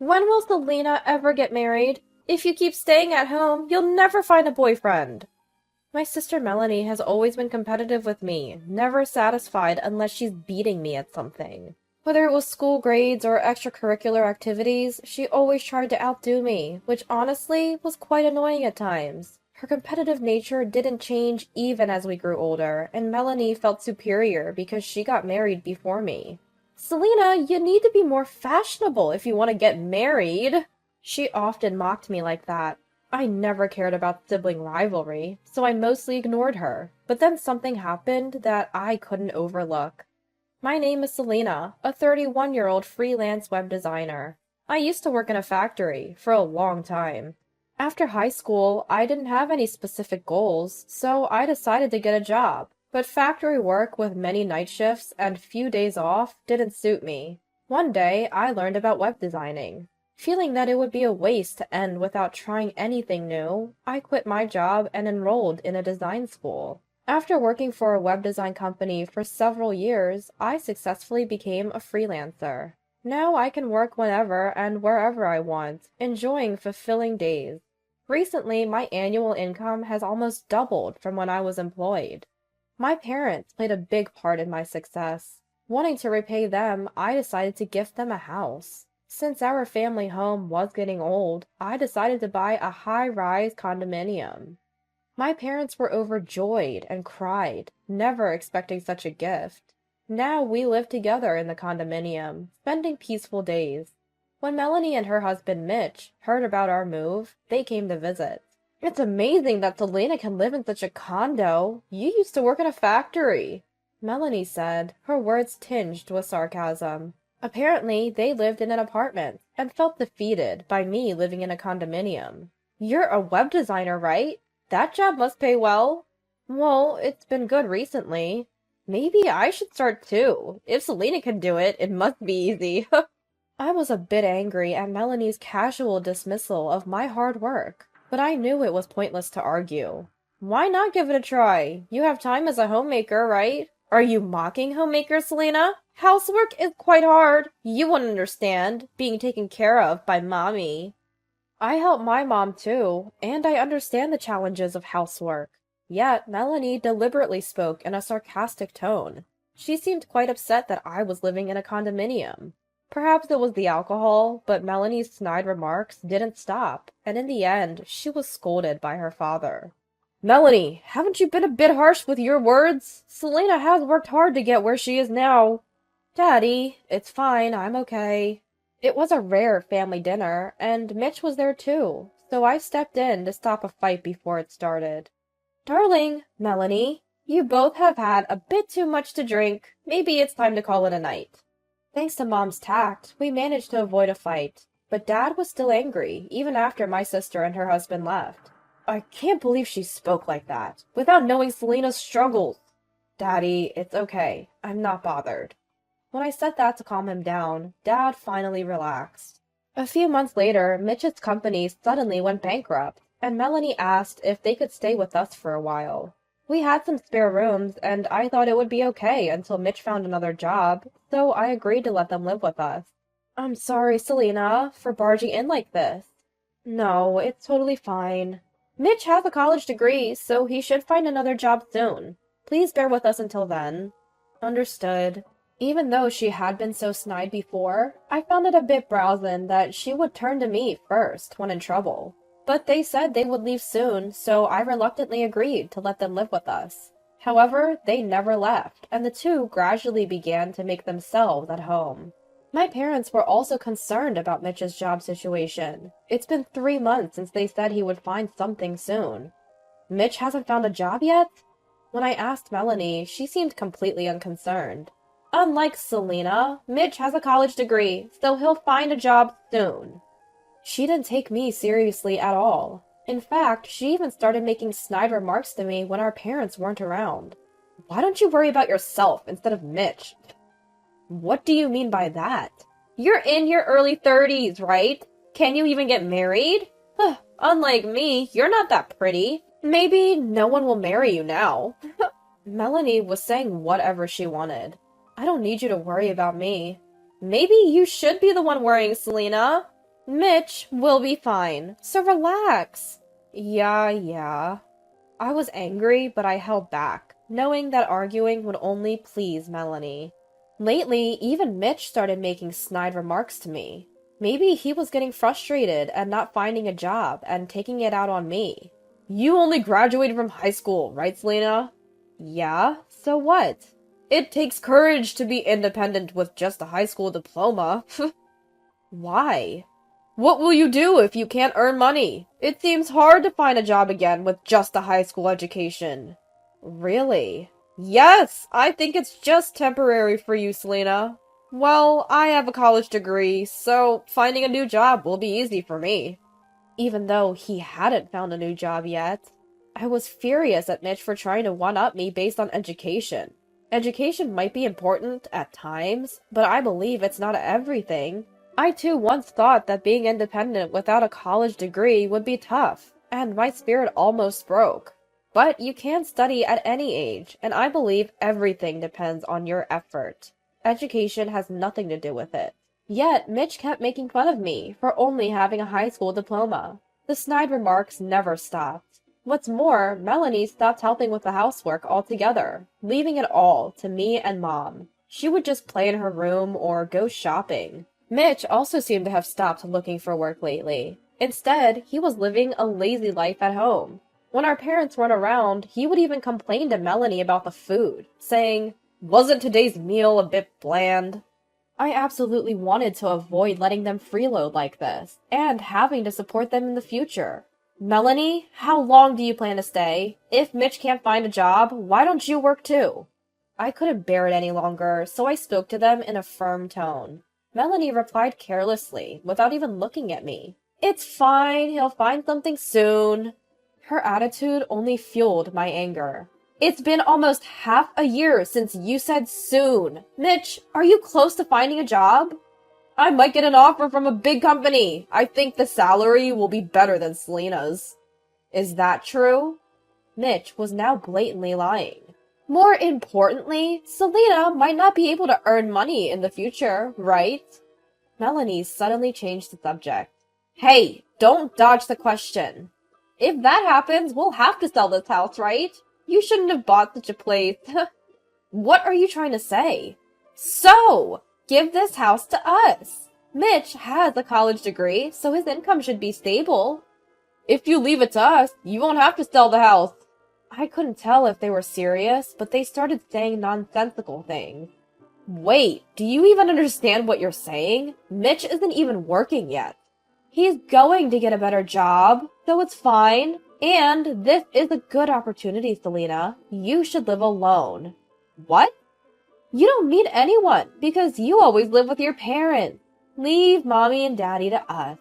When will Selena ever get married? If you keep staying at home, you'll never find a boyfriend. My sister Melanie has always been competitive with me, never satisfied unless she's beating me at something. Whether it was school grades or extracurricular activities, she always tried to outdo me, which honestly was quite annoying at times. Her competitive nature didn't change even as we grew older, and Melanie felt superior because she got married before me. Selena, you need to be more fashionable if you want to get married. She often mocked me like that. I never cared about sibling rivalry, so I mostly ignored her. But then something happened that I couldn't overlook. My name is Selena, a 31-year-old freelance web designer. I used to work in a factory for a long time. After high school, I didn't have any specific goals, so I decided to get a job. But factory work with many night shifts and few days off didn't suit me. One day, I learned about web designing. Feeling that it would be a waste to end without trying anything new, I quit my job and enrolled in a design school. After working for a web design company for several years, I successfully became a freelancer. Now I can work whenever and wherever I want, enjoying fulfilling days. Recently, my annual income has almost doubled from when I was employed. My parents played a big part in my success. Wanting to repay them, I decided to gift them a house. Since our family home was getting old, I decided to buy a high-rise condominium. My parents were overjoyed and cried, never expecting such a gift. Now we live together in the condominium, spending peaceful days. When Melanie and her husband Mitch heard about our move, they came to visit. It's amazing that Selena can live in such a condo. You used to work in a factory, Melanie said, her words tinged with sarcasm. Apparently, they lived in an apartment and felt defeated by me living in a condominium. You're a web designer, right? That job must pay well. Well, it's been good recently. Maybe I should start too. If Selena can do it, it must be easy. I was a bit angry at Melanie's casual dismissal of my hard work, but I knew it was pointless to argue. Why not give it a try? You have time as a homemaker, right? Are you mocking homemakers, Selena? Housework is quite hard. You wouldn't understand, being taken care of by mommy. I help my mom too, and I understand the challenges of housework. Yet, Melanie deliberately spoke in a sarcastic tone. She seemed quite upset that I was living in a condominium. Perhaps it was the alcohol, but Melanie's snide remarks didn't stop, and in the end, she was scolded by her father. Melanie, haven't you been a bit harsh with your words? Selena has worked hard to get where she is now. Daddy, it's fine, I'm okay. It was a rare family dinner, and Mitch was there too, so I stepped in to stop a fight before it started. Darling, Melanie, you both have had a bit too much to drink. Maybe it's time to call it a night. Thanks to Mom's tact, we managed to avoid a fight, but Dad was still angry, even after my sister and her husband left. I can't believe she spoke like that, without knowing Selena's struggles. Daddy, it's okay. I'm not bothered. When I said that to calm him down, Dad finally relaxed. A few months later, Mitch's company suddenly went bankrupt, and Melanie asked if they could stay with us for a while. We had some spare rooms, and I thought it would be okay until Mitch found another job, so I agreed to let them live with us. I'm sorry, Selena, for barging in like this. No, it's totally fine. Mitch has a college degree, so he should find another job soon. Please bear with us until then. Understood. Even though she had been so snide before, I found it a bit brazen that she would turn to me first when in trouble. But they said they would leave soon, so I reluctantly agreed to let them live with us. However, they never left, and the two gradually began to make themselves at home. My parents were also concerned about Mitch's job situation. It's been 3 months since they said he would find something soon. Mitch hasn't found a job yet? When I asked Melanie, she seemed completely unconcerned. Unlike Selena, Mitch has a college degree, so he'll find a job soon. She didn't take me seriously at all. In fact, she even started making snide remarks to me when our parents weren't around. Why don't you worry about yourself instead of Mitch? What do you mean by that? You're in your early 30s, right? Can you even get married? Unlike me, you're not that pretty. Maybe no one will marry you now. Melanie was saying whatever she wanted. I don't need you to worry about me. Maybe you should be the one worrying, Selena. Mitch will be fine, so relax. Yeah. I was angry, but I held back, knowing that arguing would only please Melanie. Lately, even Mitch started making snide remarks to me. Maybe he was getting frustrated and not finding a job and taking it out on me. You only graduated from high school, right, Selena? Yeah, so what? It takes courage to be independent with just a high school diploma. Why? What will you do if you can't earn money? It seems hard to find a job again with just a high school education. Really? Yes, I think it's just temporary for you, Selena. Well, I have a college degree, so finding a new job will be easy for me. Even though he hadn't found a new job yet. I was furious at Mitch for trying to one-up me based on education. Education might be important at times, but I believe it's not everything. I too once thought that being independent without a college degree would be tough, and my spirit almost broke. But you can study at any age, and I believe everything depends on your effort. Education has nothing to do with it. Yet, Mitch kept making fun of me for only having a high school diploma. The snide remarks never stopped. What's more, Melanie stopped helping with the housework altogether, leaving it all to me and Mom. She would just play in her room or go shopping. Mitch also seemed to have stopped looking for work lately. Instead, he was living a lazy life at home. When our parents weren't around, he would even complain to Melanie about the food, saying, "Wasn't today's meal a bit bland?" I absolutely wanted to avoid letting them freeload like this, and having to support them in the future. Melanie, how long do you plan to stay? If Mitch can't find a job, why don't you work too? I couldn't bear it any longer, so I spoke to them in a firm tone. Melanie replied carelessly, without even looking at me. It's fine, he'll find something soon. Her attitude only fueled my anger. It's been almost half a year since you said soon. Mitch, are you close to finding a job? I might get an offer from a big company. I think the salary will be better than Selena's. Is that true? Mitch was now blatantly lying. More importantly, Selena might not be able to earn money in the future, right? Melanie suddenly changed the subject. Hey, don't dodge the question. If that happens, we'll have to sell this house, right? You shouldn't have bought such a place. What are you trying to say? So, give this house to us. Mitch has a college degree, so his income should be stable. If you leave it to us, you won't have to sell the house. I couldn't tell if they were serious, but they started saying nonsensical things. Wait, do you even understand what you're saying? Mitch isn't even working yet. He's going to get a better job, so it's fine. And this is a good opportunity, Selena. You should live alone. What? You don't need anyone, because you always live with your parents. Leave Mommy and Daddy to us.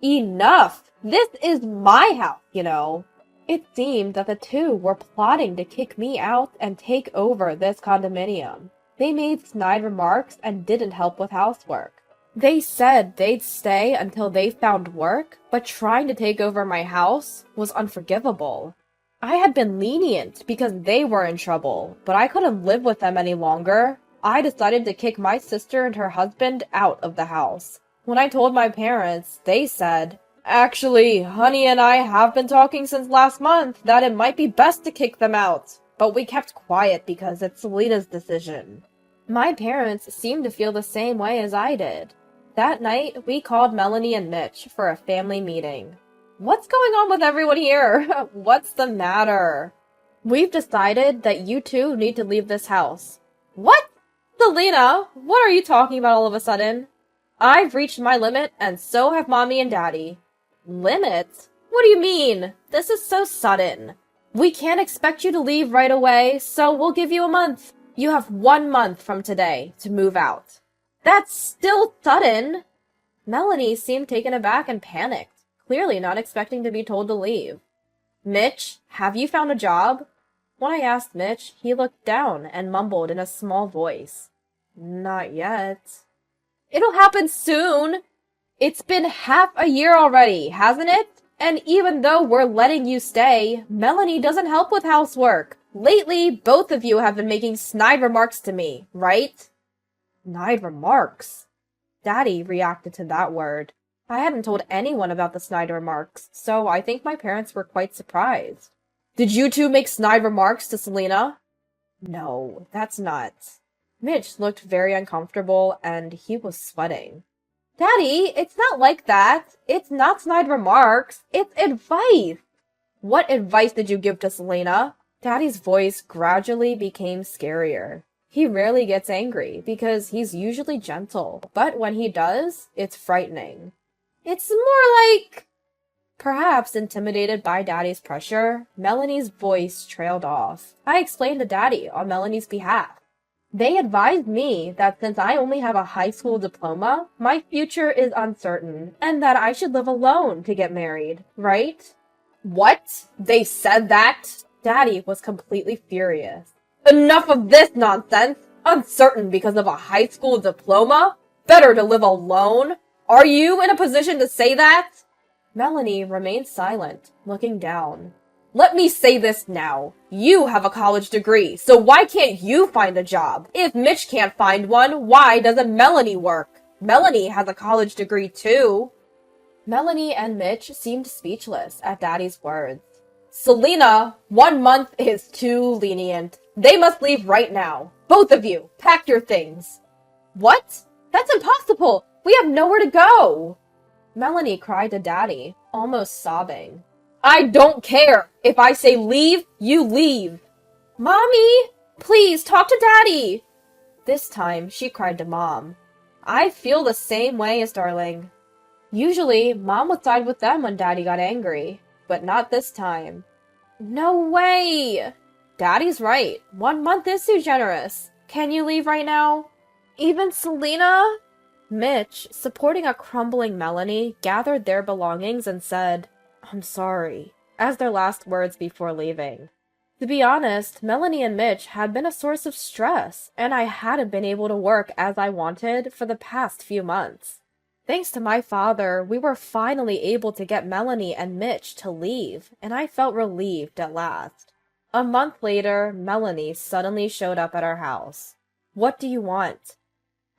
Enough! This is my house, you know. It seemed that the two were plotting to kick me out and take over this condominium. They made snide remarks and didn't help with housework. They said they'd stay until they found work, but trying to take over my house was unforgivable. I had been lenient because they were in trouble, but I couldn't live with them any longer. I decided to kick my sister and her husband out of the house. When I told my parents, they said, "Actually, Honey and I have been talking since last month that it might be best to kick them out, but we kept quiet because it's Selena's decision." My parents seemed to feel the same way as I did. That night, we called Melanie and Mitch for a family meeting. What's going on with everyone here? What's the matter? We've decided that you two need to leave this house. What? Selena, what are you talking about all of a sudden? I've reached my limit, and so have Mommy and Daddy. Limit? What do you mean? This is so sudden. We can't expect you to leave right away, so we'll give you a month. You have 1 month from today to move out. That's still sudden. Melanie seemed taken aback and panicked, clearly not expecting to be told to leave. Mitch, have you found a job? When I asked Mitch, he looked down and mumbled in a small voice. Not yet. It'll happen soon. It's been half a year already, hasn't it? And even though we're letting you stay, Melanie doesn't help with housework. Lately, both of you have been making snide remarks to me, right? Snide remarks? Daddy reacted to that word. I hadn't told anyone about the snide remarks, so I think my parents were quite surprised. Did you two make snide remarks to Selena? No, that's not. Mitch looked very uncomfortable and he was sweating. Daddy, it's not like that. It's not snide remarks. It's advice. What advice did you give to Selena? Daddy's voice gradually became scarier. He rarely gets angry because he's usually gentle, but when he does, it's frightening. It's more like... Perhaps intimidated by Daddy's pressure, Melanie's voice trailed off. I explained to Daddy on Melanie's behalf. They advised me that since I only have a high school diploma, my future is uncertain, and that I should live alone to get married, right? What? They said that? Daddy was completely furious. Enough of this nonsense! Uncertain because of a high school diploma? Better to live alone? Are you in a position to say that? Melanie remained silent, looking down. Let me say this now. You have a college degree, so why can't you find a job? If Mitch can't find one, why doesn't Melanie work? Melanie has a college degree too. Melanie and Mitch seemed speechless at Daddy's words. Selena, 1 month is too lenient. They must leave right now. Both of you, pack your things. What? That's impossible! We have nowhere to go! Melanie cried to Daddy, almost sobbing. I don't care! If I say leave, you leave! Mommy! Please, talk to Daddy! This time, she cried to Mom. I feel the same way as Darling. Usually, Mom would side with them when Daddy got angry, but not this time. No way! Daddy's right. 1 month is too generous. Can you leave right now? Even Selena? Mitch, supporting a crumbling Melanie, gathered their belongings and said, I'm sorry, as their last words before leaving. To be honest, Melanie and Mitch had been a source of stress, and I hadn't been able to work as I wanted for the past few months. Thanks to my father, we were finally able to get Melanie and Mitch to leave, and I felt relieved at last. A month later, Melanie suddenly showed up at our house. What do you want?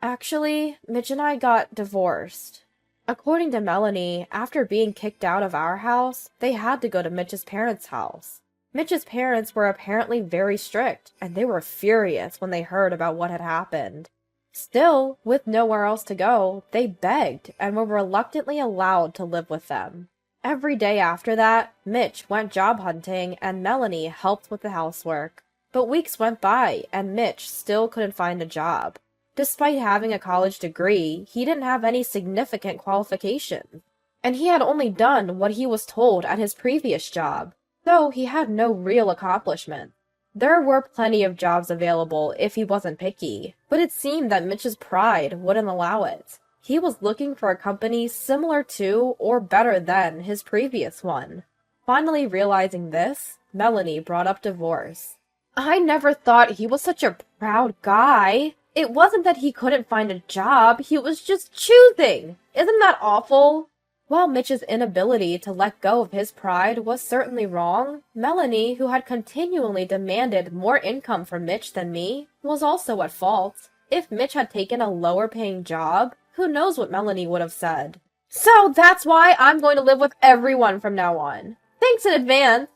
Actually, Mitch and I got divorced. According to Melanie, after being kicked out of our house, they had to go to Mitch's parents' house. Mitch's parents were apparently very strict, and they were furious when they heard about what had happened. Still, with nowhere else to go, they begged and were reluctantly allowed to live with them. Every day after that, Mitch went job hunting and Melanie helped with the housework. But weeks went by and Mitch still couldn't find a job. Despite having a college degree, he didn't have any significant qualifications. And he had only done what he was told at his previous job, so he had no real accomplishment. There were plenty of jobs available if he wasn't picky, but it seemed that Mitch's pride wouldn't allow it. He was looking for a company similar to or better than his previous one. Finally realizing this, Melanie brought up divorce. I never thought he was such a proud guy. It wasn't that he couldn't find a job, he was just choosing. Isn't that awful? While Mitch's inability to let go of his pride was certainly wrong, Melanie, who had continually demanded more income from Mitch than me, was also at fault. If Mitch had taken a lower-paying job, who knows what Melanie would have said. So that's why I'm going to live with everyone from now on. Thanks in advance.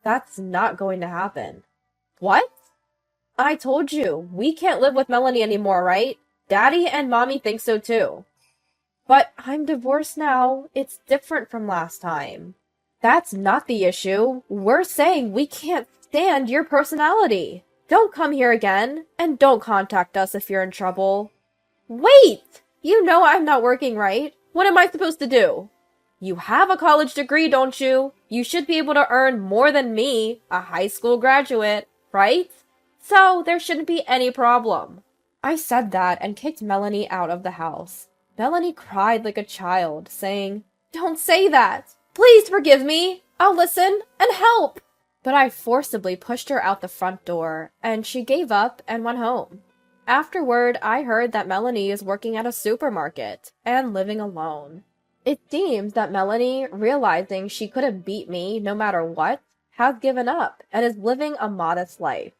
That's not going to happen. What? I told you, we can't live with Melanie anymore, right? Daddy and Mommy think so too. But I'm divorced now. It's different from last time. That's not the issue. We're saying we can't stand your personality. Don't come here again, and don't contact us if you're in trouble. Wait! You know I'm not working, right? What am I supposed to do? You have a college degree, don't you? You should be able to earn more than me, a high school graduate, right? So there shouldn't be any problem. I said that and kicked Melanie out of the house. Melanie cried like a child, saying, Don't say that! Please forgive me! I'll listen and help! But I forcibly pushed her out the front door, and she gave up and went home. Afterward, I heard that Melanie is working at a supermarket and living alone. It seems that Melanie, realizing she couldn't beat me no matter what, has given up and is living a modest life.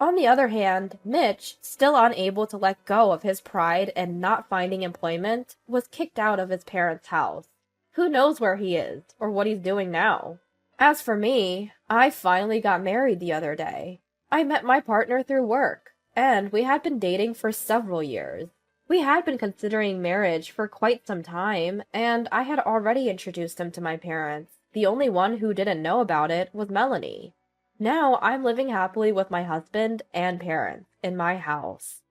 On the other hand, Mitch, still unable to let go of his pride and not finding employment, was kicked out of his parents' house. Who knows where he is, or what he's doing now? As for me, I finally got married the other day. I met my partner through work, and we had been dating for several years. We had been considering marriage for quite some time, and I had already introduced him to my parents. The only one who didn't know about it was Melanie. Now I'm living happily with my husband and parents in my house.